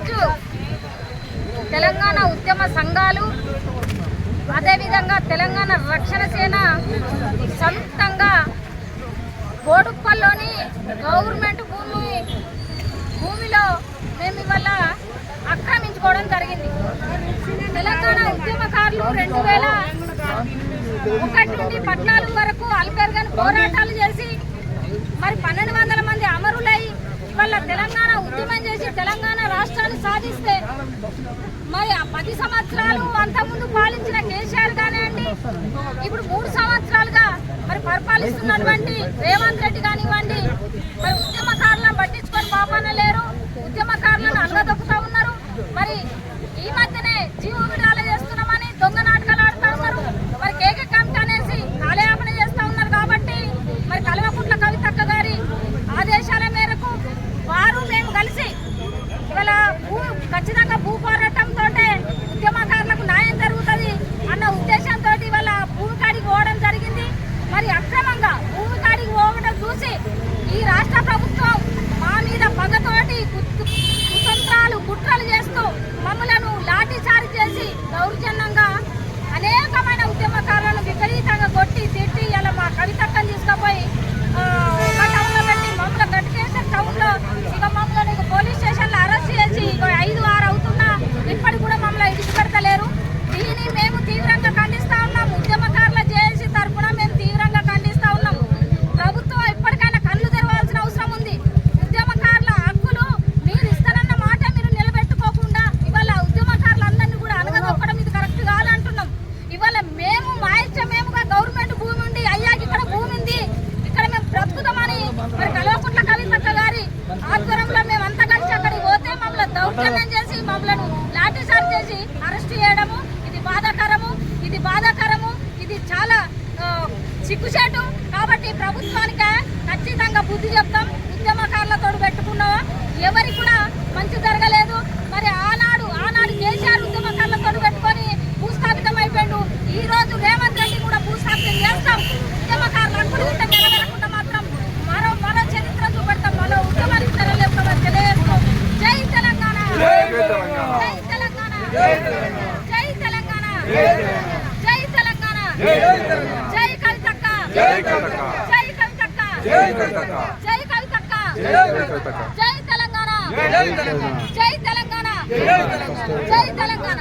ఈరోజు తెలంగాణ ఉద్యమ సంఘాలు అదేవిధంగా తెలంగాణ రక్షణ సేన సంయుక్తంగా బోడుప్పల్లోని గవర్నమెంట్ భూమిలో మేము ఇవాళ ఆక్రమించుకోవడం జరిగింది. తెలంగాణ ఉద్యమకారులు 2001 నుండి 14 వరకు అల్పెరగని పోరాటాలు చేసి మరి 1200 మంది అమరులై ఇవాళ తెలంగాణ ఉద్యమం చేసి తెలంగాణ రాష్ట్రాన్ని సాధిస్తే మరి 10 సంవత్సరాలు అంతకుముందు పాలించిన కేసీఆర్ కానివ్వండి, ఇప్పుడు 3 సంవత్సరాలుగా మరి పరిపాలిస్తున్నటువంటి రేవంత్ రెడ్డి కానివ్వండి, మరి ఉద్యమకారులను పట్టించుకొని పాపన లేరు, ఉద్యమకారులను అల్లదొక్కుతా ఉన్నారు. మరి ఈ మధ్యనే జీవ విడాల చేస్తున్నామని దొంగ నాటకాలు ఆడుతూ ఉన్నారు. మరి కేకే కమిటీ అనేసి కాలయాపన చేస్తూ ఉన్నారు. కాబట్టి మరి కల్వకుంట్ల కవితక్క గారి ఆదేశాల మేరకు వారు మేము కలిసి ఇవాళ ఖచ్చితంగా భూ పోరాటంతో ఉద్యమకారులకు న్యాయం జరుగుతుంది అన్న ఉద్దేశంతో ఇవాళ భూమి కాడికి పోవడం జరిగింది. మరి అక్రమంగా భూమి కాడికి పోవడం చూసి ఈ రాష్ట్ర ప్రభుత్వం మా మీద పగతోటి కుతంత్రాలు కుట్రలు చేస్తూ మమ్మలను లాఠీచార్జ్ చేసి దౌర్జన్యంగా అనేకమైన ఉద్యమకారులను విపరీతంగా కొట్టి తిట్టి ఇలా మా కవితక్కని తీసుకుపోయి ఒక టౌన్లో పెట్టి మమ్మల్ని గట్టికేసిన టౌన్లో ఇక మమ్మల్ని పోలీస్ స్టేషన్లో అరెస్ట్ చేసి 5-6 అవుతున్నా ఇప్పటికి కూడా మమ్మల్ని ఇడిచిపెడతలేరు. దీన్ని మేము తీవ్రంగా ఖండిస్తా ఉన్నాము. ఉద్యమకారుల జేఏసీ తరఫున మేము తీవ్రంగా ఖండిస్తా ఉన్నాము. ప్రభుత్వం ఇప్పటికైనా కళ్ళు తెరవాల్సిన అవసరం ఉంది. ఉద్యమకారుల హక్కులు మీరు ఇస్తారన్న మాట మీరు నిలబెట్టుకోకుండా ఇవాళ ఉద్యమకారులందరినీ కూడా అనగదొక్కడం ఇది కరెక్ట్ కాదంటున్నాం. ఇవాళ మేము మా ఇష్టమేముగా గవర్నమెంట్ భూమి ఉండి అయ్యాకి ఇక్కడ భూమి ఉంది, ఇక్కడ మేము బ్రతుకుతామని మరి కల్వకుంట్ల కవితక్క గారి ఆధ్వర్యంలో మేమంతా కలిసి అక్కడికి పోతే మమ్మల్ని దౌర్జన్యం చేసి మమ్మల్ని లాఠీచార్జ్ చేసి అరెస్ట్ చేయడము ఇది బాధాకరము. ఇది చాలా సిగ్గుచేటు. కాబట్టి ప్రభుత్వానికి ఖచ్చితంగా బుద్ధి చెప్తాం. ఉద్యమకారులతో పెట్టుకున్నావా ఎవరికి కూడా మంచి జరగలేదు. మరి ఆనాడు కేసీఆర్ ఉద్యమకారులతో పెట్టుకొని భూస్థాపితం అయిపోయాడు. ఈ రోజు రేవంత్ రెడ్డి కూడా భూస్థాపితం చేస్తాం. ఉద్యమకారుల హక్కులు నెరవేరకుండా మాత్రం మరో చరిత్ర చూపెడతాం. మరో ఉద్యమానికి తెరలేకుండా తెలియజేస్తాం. జై తెలంగాణ, జై తెలంగాణ, జై తెలంగాణ, జై తెలంగాణ, జై కవితక్క, జై కవితక్క, జై కవితక్క, జై కవితక్క, జై తెలంగాణ, జై తెలంగాణ, జై తెలంగాణ.